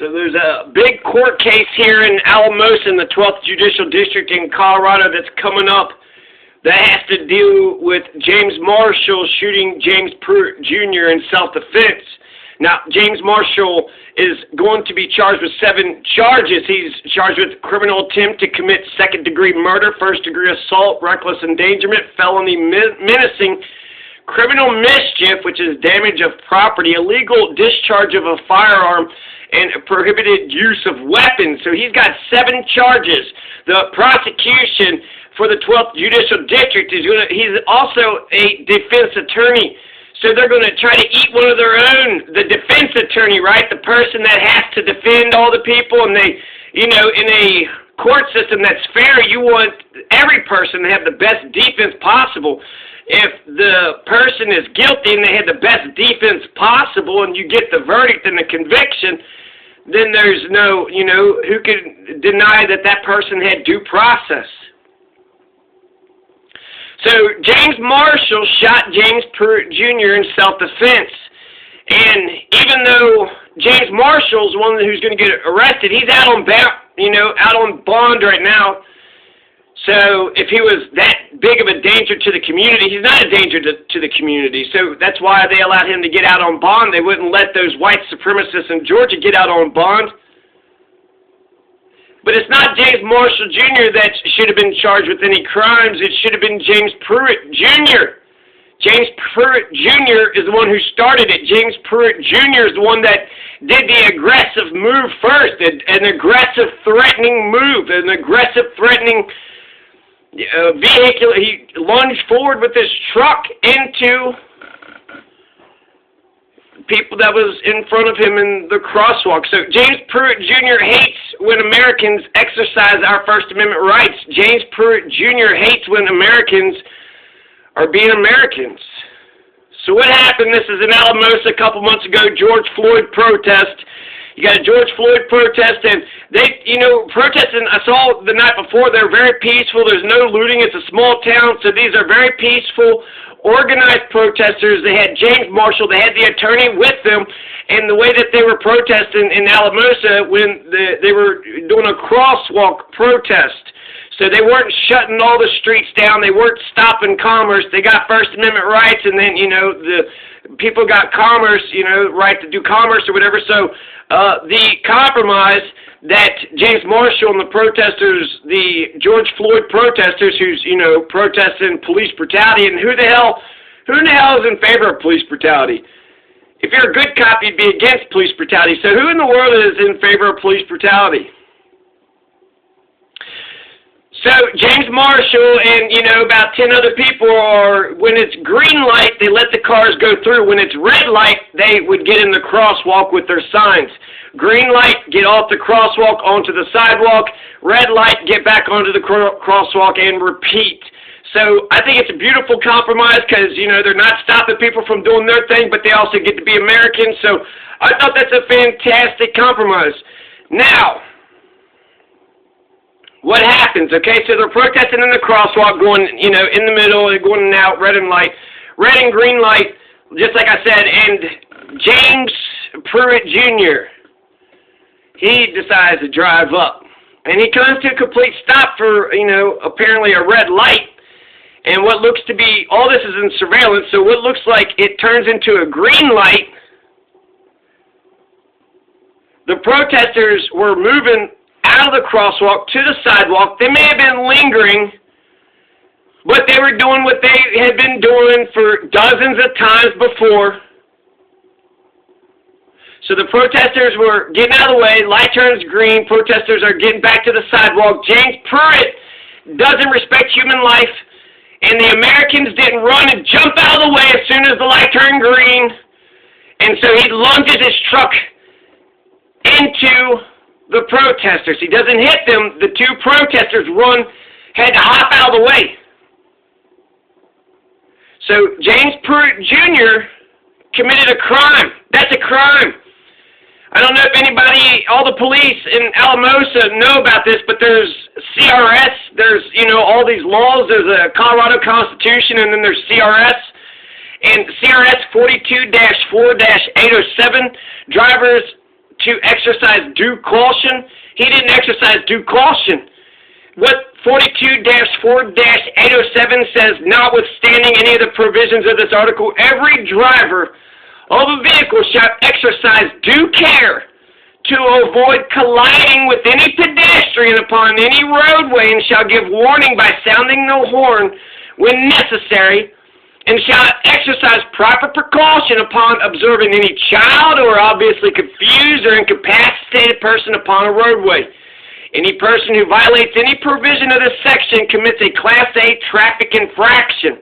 So there's a big court case here in Alamosa in the 12th Judicial District in Colorado that's coming up that has to do with James Marshall shooting James Pruitt Jr. in self-defense. Now, James Marshall is going to be charged with 7 charges. He's charged with criminal attempt to commit second-degree murder, first-degree assault, reckless endangerment, felony menacing, criminal mischief, which is damage of property, illegal discharge of a firearm, and prohibited use of weapons. So he's got 7 charges. The prosecution for the 12th Judicial District he's also a defense attorney. So they're going to try to eat one of their own, the defense attorney, right? The person that has to defend all the people, and they, in a court system that's fair, you want every person to have the best defense possible. If the person is guilty and they had the best defense possible and you get the verdict and the conviction, then there's no, who can deny that that person had due process. So James Marshall shot James Pruitt Jr. in self-defense. And even though James Marshall's one who's going to get arrested, he's out on bond right now. So if he was that big of a danger to the community, he's not a danger to the community. So that's why they allowed him to get out on bond. They wouldn't let those white supremacists in Georgia get out on bond. But it's not James Marshall Jr. that should have been charged with any crimes. It should have been James Pruitt Jr. James Pruitt Jr. is the one who started it. James Pruitt Jr. is the one that did the aggressive move first, an aggressive threatening move, an aggressive threatening vehicle. He lunged forward with his truck into people that was in front of him in the crosswalk. So James Pruitt Jr. hates when Americans exercise our First Amendment rights. James Pruitt Jr. hates when Americans are being Americans. So what happened? This is in Alamosa a couple months ago, George Floyd protest. You got a George Floyd protest, and they, protesting, I saw the night before, they're very peaceful. There's no looting. It's a small town, so these are very peaceful, organized protesters. They had James Marshall. They had the attorney with them, and the way that they were protesting in Alamosa when they were doing a crosswalk protest. So they weren't shutting all the streets down. They weren't stopping commerce. They got First Amendment rights, and then, the people got commerce, right to do commerce or whatever. So the compromise that James Marshall and the protesters, the George Floyd protesters who's, protesting police brutality, and who in the hell is in favor of police brutality? If you're a good cop, you'd be against police brutality. So who in the world is in favor of police brutality? So James Marshall and, about 10 other people are, when it's green light, they let the cars go through. When it's red light, they would get in the crosswalk with their signs. Green light, get off the crosswalk onto the sidewalk. Red light, get back onto the crosswalk and repeat. So I think it's a beautiful compromise because, they're not stopping people from doing their thing, but they also get to be Americans. So I thought that's a fantastic compromise. Now, what happens, okay? So they're protesting in the crosswalk, going, in the middle, they're going in and out, red and green light, just like I said. And James Pruitt Jr., he decides to drive up. And he comes to a complete stop for, apparently a red light. And what looks to be, all this is in surveillance, so what looks like it turns into a green light. The protesters were moving out of the crosswalk to the sidewalk. They may have been lingering, but they were doing what they had been doing for dozens of times before. So the protesters were getting out of the way. Light turns green. Protesters are getting back to the sidewalk. James Pruitt doesn't respect human life, and the Americans didn't run and jump out of the way as soon as the light turned green. And so he lunges his truck into the protesters. He doesn't hit them. The 2 protesters had to hop out of the way. So James Pruitt Jr. committed a crime. That's a crime. I don't know if all the police in Alamosa know about this, but there's CRS, there's, all these laws. There's a Colorado Constitution, and then there's CRS. And CRS 42-4-807, drivers to exercise due caution. He didn't exercise due caution. What 42-4-807 says, notwithstanding any of the provisions of this article, every driver of a vehicle shall exercise due care to avoid colliding with any pedestrian upon any roadway, and shall give warning by sounding the horn when necessary, and shall exercise proper precaution upon observing any child or obviously confused or incapacitated person upon a roadway. Any person who violates any provision of this section commits a Class A traffic infraction.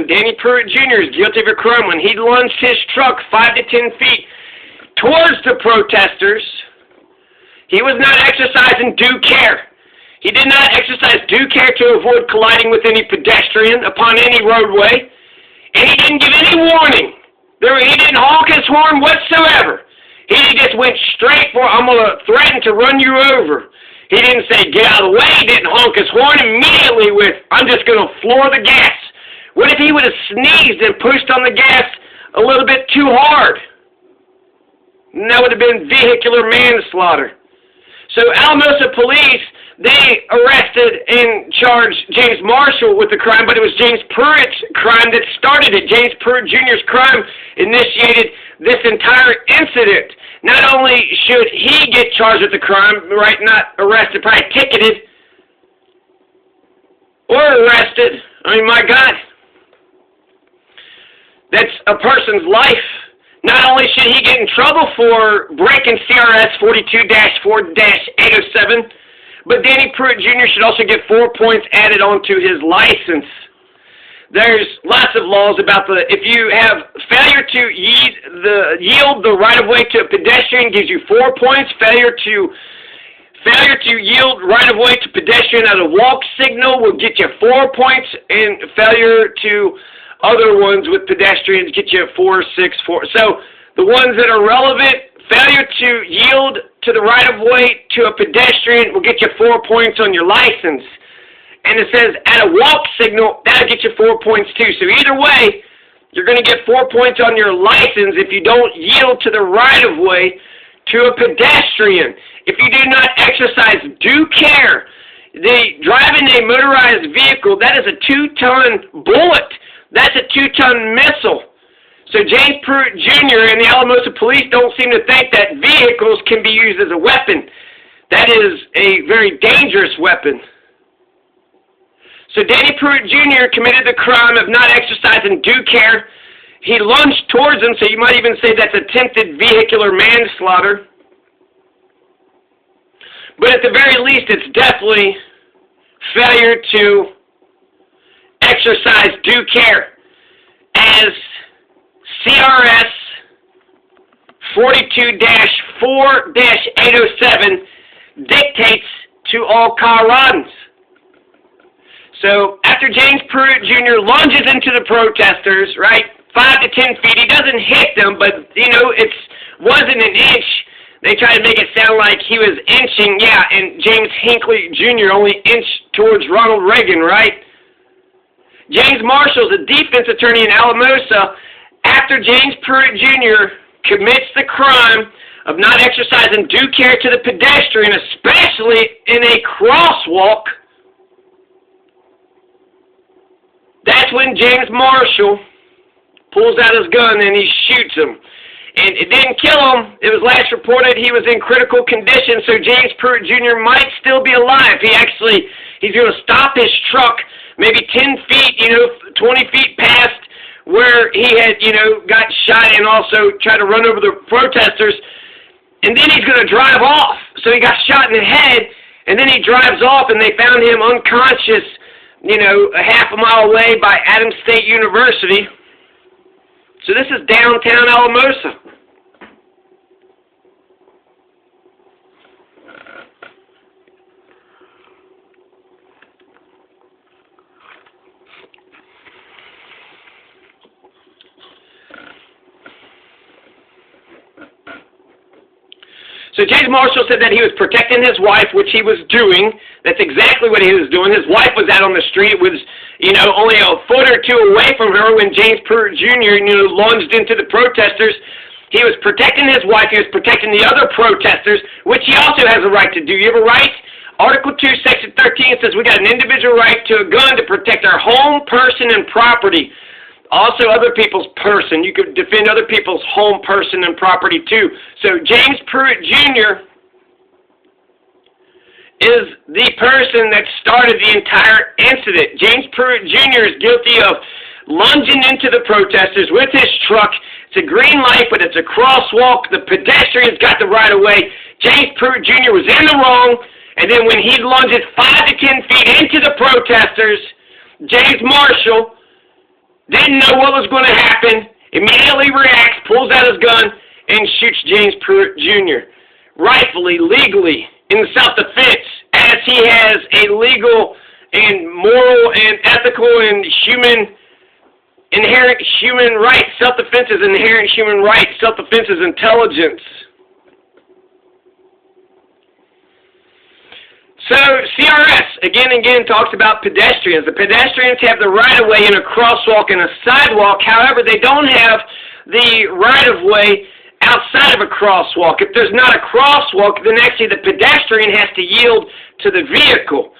Danny Pruitt Jr. is guilty of a crime when he lunged his truck 5 to 10 feet towards the protesters. He was not exercising due care. He did not exercise due care to avoid colliding with any pedestrian upon any roadway. And he didn't give any warning. He didn't honk his horn whatsoever. He just went straight for, I'm going to threaten to run you over. He didn't say, get out of the way. He didn't honk his horn immediately with, I'm just going to floor the gas. What if he would have sneezed and pushed on the gas a little bit too hard? And that would have been vehicular manslaughter. So Alamosa police, they arrested and charged James Marshall with the crime, but it was James Pruitt's crime that started it. James Pruitt Jr.'s crime initiated this entire incident. Not only should he get charged with the crime, right, not arrested, probably ticketed, or arrested. I mean, my God. That's a person's life. Not only should he get in trouble for breaking CRS 42-4-807, but Danny Pruitt Jr. should also get 4 points added onto his license. There's lots of laws about if you have failure to yield the right-of-way to a pedestrian gives you 4 points. Failure to yield right-of-way to pedestrian at a walk signal will get you 4 points, and failure to other ones with pedestrians get you 4, 6, 4. So the ones that are relevant, failure to yield to the right-of-way to a pedestrian will get you 4 points on your license. And it says at a walk signal, that'll get you 4 points too. So either way, you're going to get 4 points on your license if you don't yield to the right-of-way to a pedestrian. If you do not exercise due care, driving a motorized vehicle, that is a 2-ton bullet. That's a 2-ton missile. So James Pruitt Jr. and the Alamosa police don't seem to think that vehicles can be used as a weapon. That is a very dangerous weapon. So Danny Pruitt Jr. committed the crime of not exercising due care. He lunged towards him, so you might even say that's attempted vehicular manslaughter. But at the very least, it's definitely failure to exercise due care, as CRS 42-4-807 dictates to all Coloradans. So after James Pruitt Jr. lunges into the protesters, right, 5 to 10 feet, he doesn't hit them, but, you know, it wasn't an inch. They try to make it sound like he was inching, yeah, and James Hinckley Jr. only inched towards Ronald Reagan, right? James Marshall is a defense attorney in Alamosa. After James Pruitt Jr. commits the crime of not exercising due care to the pedestrian, especially in a crosswalk, that's when James Marshall pulls out his gun and he shoots him. And it didn't kill him. It was last reported he was in critical condition, so James Pruitt Jr. might still be alive. He's going to stop his truck maybe 10 feet, 20 feet past where he had, got shot, and also tried to run over the protesters. And then he's going to drive off. So he got shot in the head, and then he drives off, and they found him unconscious, a half a mile away by Adams State University. So this is downtown Alamosa. So James Marshall said that he was protecting his wife, which he was doing. That's exactly what he was doing. His wife was out on the street, was, only a foot or two away from her when James Pruitt Jr., lunged into the protesters. He was protecting his wife. He was protecting the other protesters, which he also has a right to do. You have a right? Article 2, Section 13 says we got an individual right to a gun to protect our home, person, and property. Also other people's person. You could defend other people's home, person, and property too. So James Pruitt Jr. is the person that started the entire incident. James Pruitt Jr. is guilty of lunging into the protesters with his truck. It's a green light, but it's a crosswalk. The pedestrians got the right of way. James Pruitt Jr. was in the wrong, and then when he lunges 5 to 10 feet into the protesters, James Marshall didn't know what was going to happen, immediately reacts, pulls out his gun, and shoots James Pruitt Jr. Rightfully, legally, in self-defense, as he has a legal and moral and ethical and inherent human right. Self-defense is inherent human right. Self-defense is intelligence. So, CRS, again and again, talks about pedestrians. The pedestrians have the right-of-way in a crosswalk and a sidewalk. However, they don't have the right-of-way outside of a crosswalk. If there's not a crosswalk, then actually the pedestrian has to yield to the vehicle.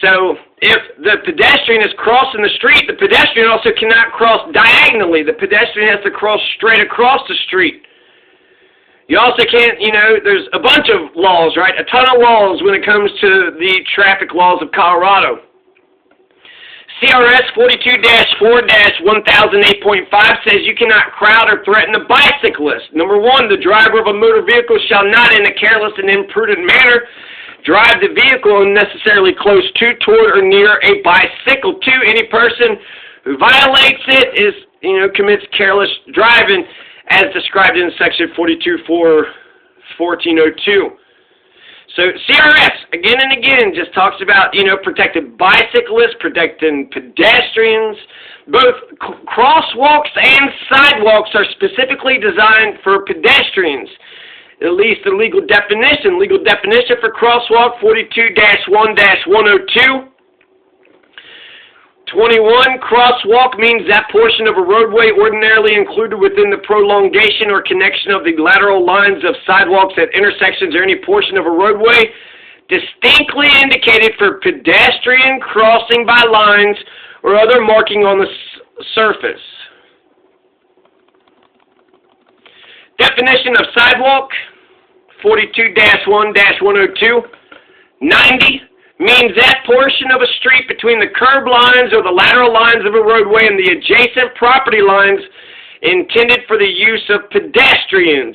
So, if the pedestrian is crossing the street, the pedestrian also cannot cross diagonally. The pedestrian has to cross straight across the street. You also can't, there's a bunch of laws, right? A ton of laws when it comes to the traffic laws of Colorado. CRS 42-4-1008.5 says you cannot crowd or threaten a bicyclist. Number 1, the driver of a motor vehicle shall not in a careless and imprudent manner drive the vehicle unnecessarily close to, toward, or near a bicycle. 2, any person who violates it is, commits careless driving, as described in Section 42-4-1402. So CRS, again and again, just talks about, protecting bicyclists, protecting pedestrians. Both crosswalks and sidewalks are specifically designed for pedestrians. At least the legal definition. Legal definition for crosswalk, 42-1-102. 21, crosswalk means that portion of a roadway ordinarily included within the prolongation or connection of the lateral lines of sidewalks at intersections or any portion of a roadway distinctly indicated for pedestrian crossing by lines or other marking on the surface. Definition of sidewalk, 42-1-102. 90. Means that portion of a street between the curb lines or the lateral lines of a roadway and the adjacent property lines intended for the use of pedestrians.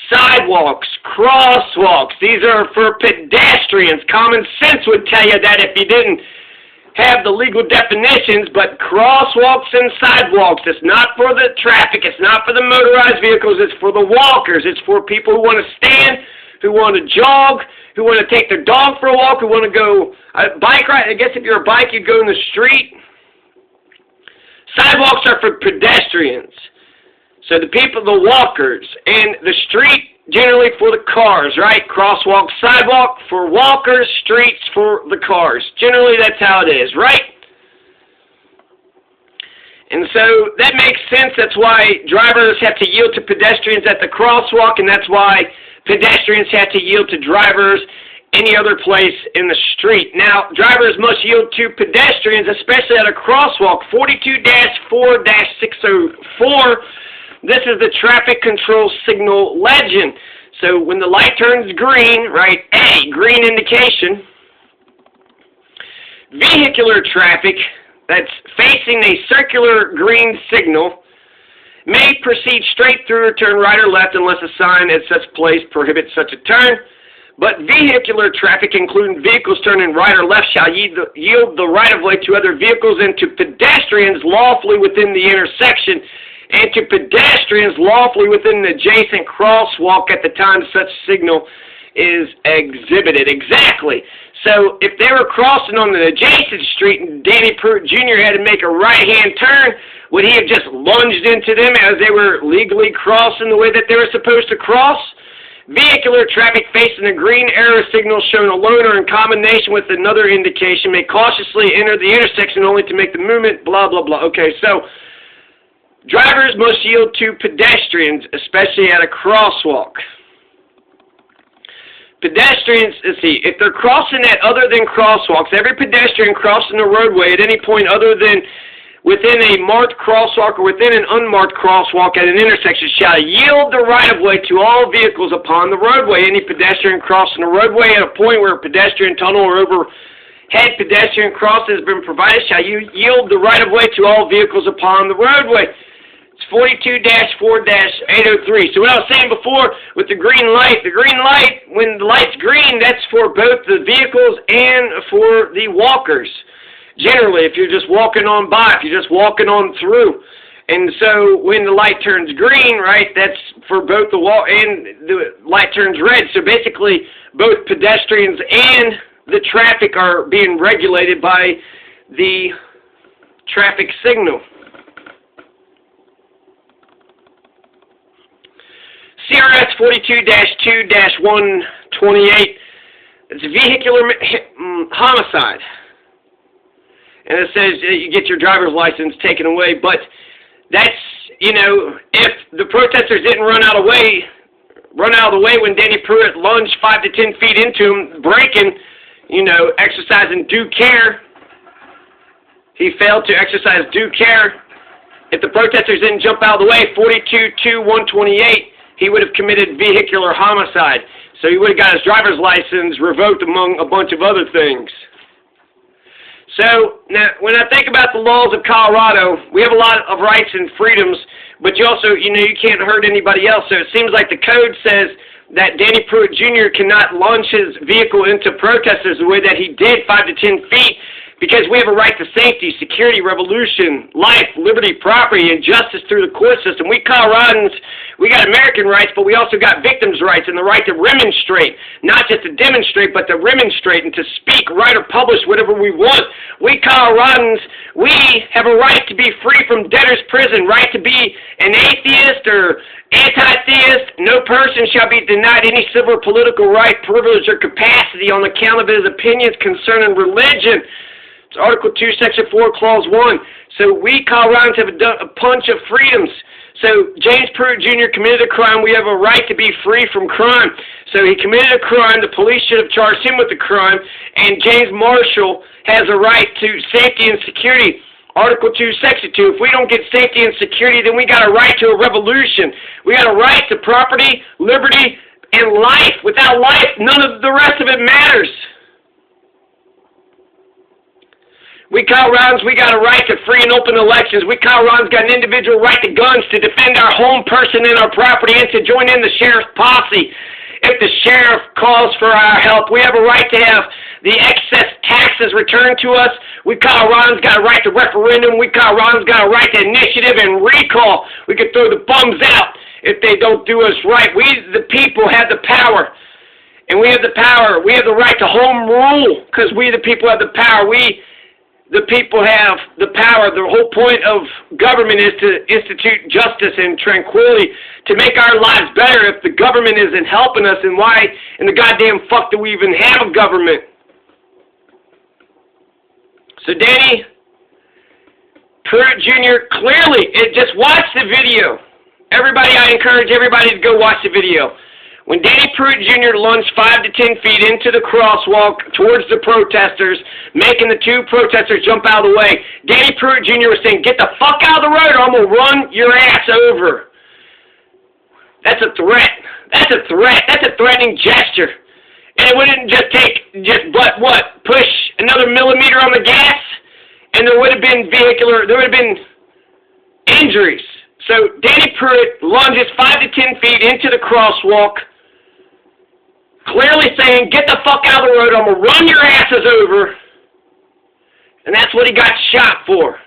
Sidewalks, crosswalks, these are for pedestrians. Common sense would tell you that if you didn't have the legal definitions, but crosswalks and sidewalks, it's not for the traffic, it's not for the motorized vehicles, it's for the walkers, it's for people who want to stand, who want to jog, who want to take their dog for a walk, who want to go bike ride. I guess if you're a bike, you'd go in the street. Sidewalks are for pedestrians. So the people, the walkers, and the street generally for the cars, right? Crosswalk, sidewalk for walkers, streets for the cars. Generally, that's how it is, right? And so that makes sense. That's why drivers have to yield to pedestrians at the crosswalk, and that's why pedestrians have to yield to drivers any other place in the street. Now, drivers must yield to pedestrians, especially at a crosswalk. 42-4-604, this is the traffic control signal legend. So when the light turns green, right, A, green indication, vehicular traffic that's facing a circular green signal may proceed straight through or turn right or left unless a sign at such place prohibits such a turn. But vehicular traffic, including vehicles turning right or left, shall yield the right-of-way to other vehicles and to pedestrians lawfully within the intersection and to pedestrians lawfully within the adjacent crosswalk at the time such signal is exhibited. Exactly. So if they were crossing on the adjacent street and Danny Pruitt Jr. had to make a right-hand turn, would he have just lunged into them as they were legally crossing the way that they were supposed to cross? Vehicular traffic facing a green arrow signal shown alone or in combination with another indication may cautiously enter the intersection only to make the movement, blah, blah, blah. Okay, so drivers must yield to pedestrians, especially at a crosswalk. Pedestrians, let's see, if they're crossing at other than crosswalks, every pedestrian crossing the roadway at any point other than within a marked crosswalk or within an unmarked crosswalk at an intersection shall yield the right-of-way to all vehicles upon the roadway. Any pedestrian crossing the roadway at a point where a pedestrian tunnel or overhead pedestrian crossing has been provided shall yield the right-of-way to all vehicles upon the roadway. It's 42-4-803. So what I was saying before with the green light, when the light's green, that's for both the vehicles and for the walkers. Generally, if you're just walking on by, if you're just walking on through. And so when the light turns green, right, that's for both the walk and the light turns red. So basically, both pedestrians and the traffic are being regulated by the traffic signal. CRS 42-2-128, it's vehicular homicide. And it says you get your driver's license taken away, but that's, you know, if the protesters didn't run out of the way when Danny Pruitt lunged 5 to 10 feet into him, braking, you know, exercising due care. He failed to exercise due care. If the protesters didn't jump out of the way, 42-2-128, he would have committed vehicular homicide. So he would have got his driver's license revoked among a bunch of other things. So, now, when I think about the laws of Colorado, we have a lot of rights and freedoms, but you also, you know, you can't hurt anybody else. So it seems like the code says that Danny Pruitt Jr. cannot launch his vehicle into protesters the way that he did, 5 to 10 feet, because we have a right to safety, security, revolution, life, liberty, property, and justice through the court system. We Coloradans, we got American rights, but we also got victims' rights and the right to remonstrate. Not just to demonstrate, but to remonstrate and to speak, write, or publish whatever we want. We Coloradans, we have a right to be free from debtor's prison, right to be an atheist or anti-theist. No person shall be denied any civil or political right, privilege, or capacity on account of his opinions concerning religion. It's Article 2, Section 4, Clause 1. So we Coloradans have a bunch of freedoms. So James Pruitt Jr. committed a crime. We have a right to be free from crime. So he committed a crime. The police should have charged him with the crime. And James Marshall has a right to safety and security. Article 2, Section 2. If we don't get safety and security, then we got a right to a revolution. We got a right to property, liberty, and life. Without life, none of the rest of it matters. We Coloradans, we got a right to free and open elections. We Coloradans got an individual right to guns, to defend our home person and our property, and to join in the sheriff's posse if the sheriff calls for our help. We have a right to have the excess taxes returned to us. We Coloradans got a right to referendum. We Coloradans got a right to initiative and recall. We can throw the bums out if they don't do us right. We, the people, have the power. And we have the power. We have the right to home rule because we, the people, have the power. The people have the power. The whole point of government is to institute justice and tranquility, to make our lives better. If the government isn't helping us, then why in the goddamn fuck do we even have a government? So Danny Pruitt Jr. clearly, just watch the video. Everybody, I encourage everybody to go watch the video. When Danny Pruitt Jr. lunged 5 to 10 feet into the crosswalk towards the protesters, making the two protesters jump out of the way, Danny Pruitt Jr. was saying, "Get the fuck out of the road or I'm going to run your ass over." That's a threat. That's a threat. That's a threatening gesture. And it wouldn't just take, push another millimeter on the gas, and there would have been injuries. So Danny Pruitt lunges 5 to 10 feet into the crosswalk, clearly saying, "Get the fuck out of the road, I'm going to run your asses over." And that's what he got shot for.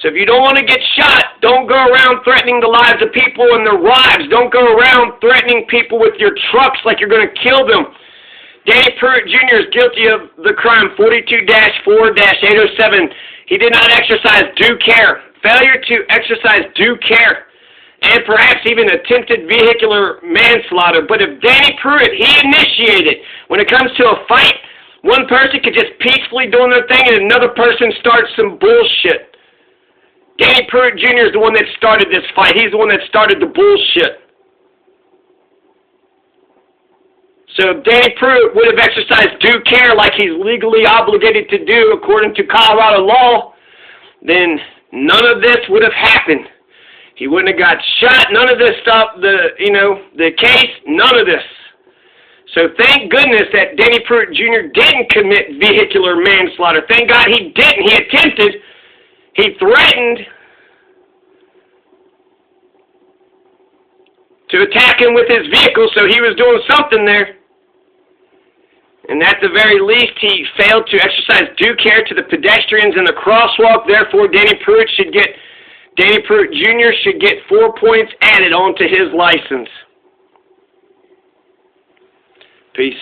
So if you don't want to get shot, don't go around threatening the lives of people and their wives. Don't go around threatening people with your trucks like you're going to kill them. Danny Pruitt Jr. is guilty of the crime 42-4-807. He did not exercise due care. Failure to exercise due care. and perhaps even attempted vehicular manslaughter. But if Danny Pruitt, he initiated, when it comes to a fight, one person could just peacefully doing their thing and another person starts some bullshit. Danny Pruitt Jr. is the one that started this fight. He's the one that started the bullshit. So if Danny Pruitt would have exercised due care like he's legally obligated to do according to Colorado law, then none of this would have happened. He wouldn't have got shot, none of this stuff, the case, none of this. So thank goodness that Danny Pruitt Jr. didn't commit vehicular manslaughter. Thank God he didn't. He attempted. He threatened to attack him with his vehicle, so he was doing something there. And at the very least, he failed to exercise due care to the pedestrians in the crosswalk. Therefore, Danny Pruitt Jr. should get 4 points added onto his license. Peace.